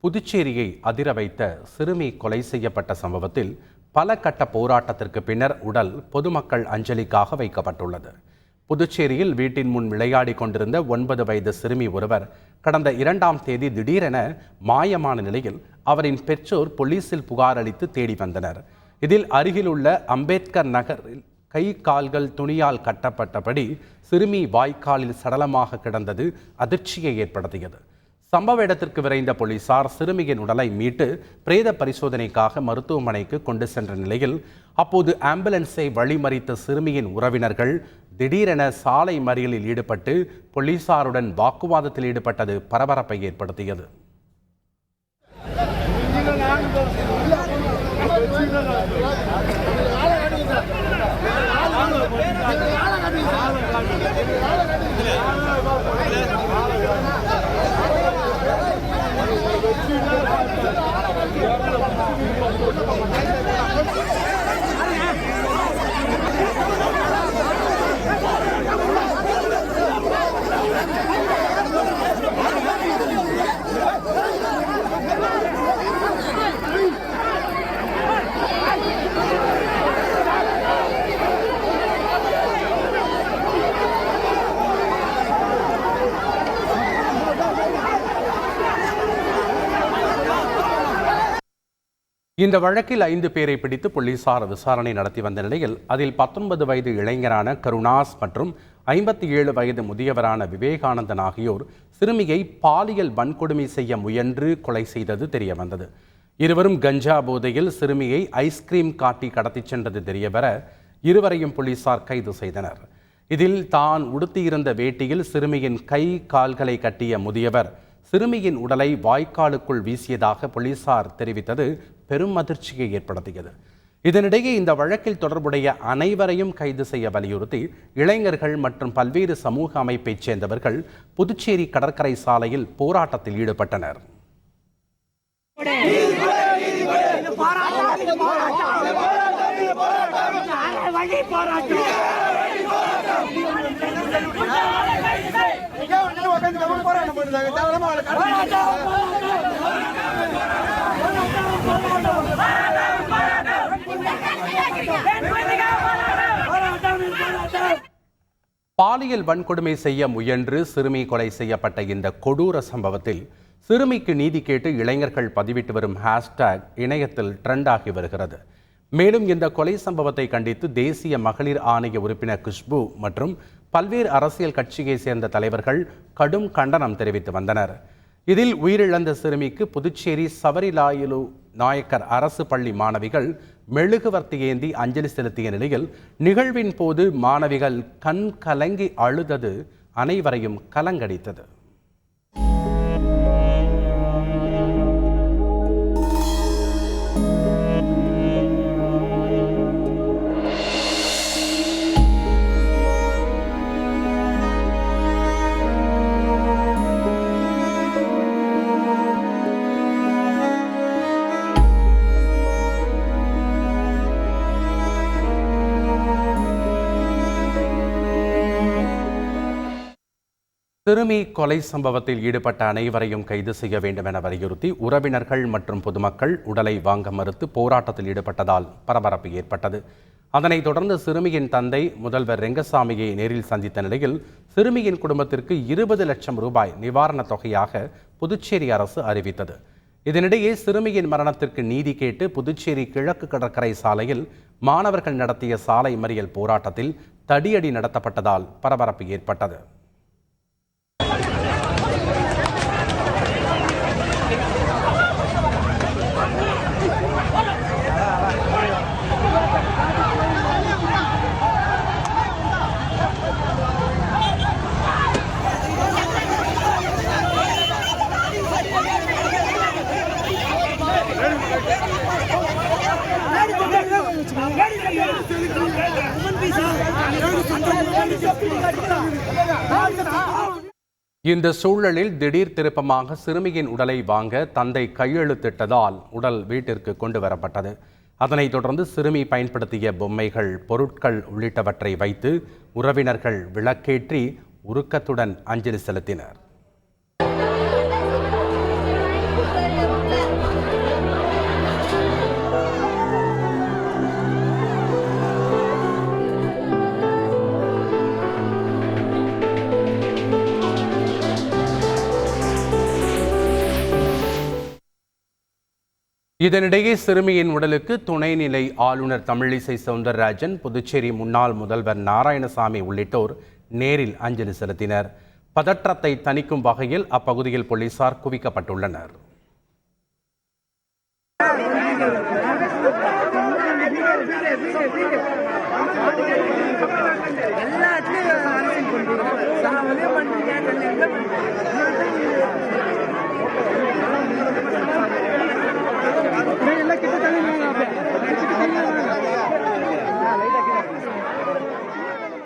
புதுச்சேரியை அதிர வைத்த சிறுமி கொலை செய்யப்பட்ட சம்பவத்தில் பல கட்ட போராட்டத்திற்கு பின்னர் உடல் பொதுமக்கள் அஞ்சலிக்காக வைக்கப்பட்டுள்ளது. புதுச்சேரியில் வீட்டின் முன் விளையாடி கொண்டிருந்த 9 வயது சிறுமி ஒருவர் கடந்த 2ஆம் தேதி திடீரென மாயமான நிலையில் அவரின் பெற்றோர் போலீசில் புகார் அளித்து தேடி வந்தனர். இதில் அருகில் உள்ள அம்பேத்கர் நகரில் கை கால்கள் துணியால் கட்டப்பட்டபடி சிறுமி வாய்க்காலில் சடலமாக கிடந்தது அதிர்ச்சியை ஏற்படுத்தியது. சம்பவ இடத்திற்கு விரைந்த போலீசார் சிறுமியின் உடலை மீட்டு பிரேத பரிசோதனைக்காக மருத்துவமனைக்கு கொண்டு சென்ற நிலையில் அப்போது ஆம்புலன்ஸை வழிமறித்த சிறுமியின் உறவினர்கள் திடீரென சாலை மறியலில் ஈடுபட்டு போலீசாருடன் வாக்குவாதத்தில் ஈடுபட்டது பரபரப்பை ஏற்படுத்தியது. இந்த வழக்கில் 5 பேரை பிடித்து போலீசார் விசாரணை நடத்தி வந்த நிலையில் அதில் 19 வயது இளைஞரான கருணாஸ் மற்றும் 57 வயது முதியவரான விவேகானந்தன் ஆகியோர் சிறுமியை பாலியல் வன்கொடுமை செய்ய முயன்று கொலை செய்தது தெரியவந்தது. இருவரும் கஞ்சா போதையில் சிறுமியை ஐஸ்கிரீம் காட்டி கடத்திச் சென்றது தெரியவர இருவரையும் போலீசார் கைது செய்தனர். இதில் தான் உடுத்தியிருந்த வேட்டியில் சிறுமியின் கை கால்களை கட்டிய முதியவர் சிறுமியின் உடலை வாய்க்காலுக்குள் வீசியதாக போலீசார் தெரிவித்தது பெரும் அதிர்ச்சியை ஏற்படுத்தியது. இதனிடையே இந்த வழக்கில் தொடர்புடைய அனைவரையும் கைது செய்ய வலியுறுத்தி இளைஞர்கள் மற்றும் பல்வேறு சமூக அமைப்பைச் சேர்ந்தவர்கள் புதுச்சேரி கடற்கரை சாலையில் போராட்டத்தில் ஈடுபட்டனர். பாலியல் வன்கொடுமை செய்ய முயன்று சிறுமி கொலை செய்யப்பட்ட இந்த கொடூர சம்பவத்தில் சிறுமிக்கு நீதி கேட்டு இளைஞர்கள் பதிவிட்டு வரும் ஹேஷ்டேக் இணையத்தில் ட்ரெண்ட் ஆகி வருகிறது. மேலும் இந்த கொலை சம்பவத்தை கண்டித்து தேசிய மகளிர் ஆணைய உறுப்பினர் குஷ்பு மற்றும் பல்வேறு அரசியல் கட்சியை சேர்ந்த தலைவர்கள் கடும் கண்டனம் தெரிவித்து வந்தனர். இதில் உயிரிழந்த சிறுமிக்கு புதுச்சேரி சவரிலாயலு நாயக்கர் அரசு பள்ளி மாணவிகள் மெழுகுவர்த்தி ஏந்தி அஞ்சலி செலுத்திய நிலையில் நிகழ்வின் போது மாணவிகள் கண் கலங்கி அழுதது அனைவரையும் கலங்கடித்தது. சிறுமி கொலை சம்பவத்தில் ஈடுபட்ட அனைவரையும் கைது செய்ய வேண்டும் என வலியுறுத்தி உறவினர்கள் மற்றும் பொதுமக்கள் உடலை வாங்க மறுத்து போராட்டத்தில் ஈடுபட்டதால் பரபரப்பு ஏற்பட்டது. அதனைத் தொடர்ந்து சிறுமியின் தந்தை முதல்வர் ரெங்கசாமியை நேரில் சந்தித்த நிலையில் சிறுமியின் குடும்பத்திற்கு 20 லட்சம் ரூபாய் நிவாரணத் தொகையாக புதுச்சேரி அரசு அறிவித்தது. இதனிடையே சிறுமியின் மரணத்திற்கு நீதி கேட்டு புதுச்சேரி கிழக்கு கடற்கரை சாலையில் மாணவர்கள் நடத்திய சாலை மறியல் போராட்டத்தில் தடியடி நடத்தப்பட்டதால் பரபரப்பு ஏற்பட்டது. இந்த சூழலில் திடீர் திருப்பமாக சிறுமியின் உடலை வாங்க தந்தை கையெழுத்திட்டதால் உடல் வீட்டிற்கு கொண்டு வரப்பட்டது. அதனைத் தொடர்ந்து சிறுமி பயன்படுத்திய பொம்மைகள், பொருட்கள் உள்ளிட்டவற்றை வைத்து உறவினர்கள் விளக்கேற்றி உருக்கத்துடன் அஞ்சலி செலுத்தினர். இதனிடையே சிறுமியின் உடலுக்கு துணைநிலை ஆளுநர் தமிழிசை சவுந்தரராஜன், புதுச்சேரி முன்னாள் முதல்வர் நாராயணசாமி உள்ளிட்டோர் நேரில் அஞ்சலி செலுத்தினர். பதற்றத்தை தணிக்கும் வகையில் அப்பகுதியில் போலீசார் குவிக்கப்பட்டுள்ளனர்.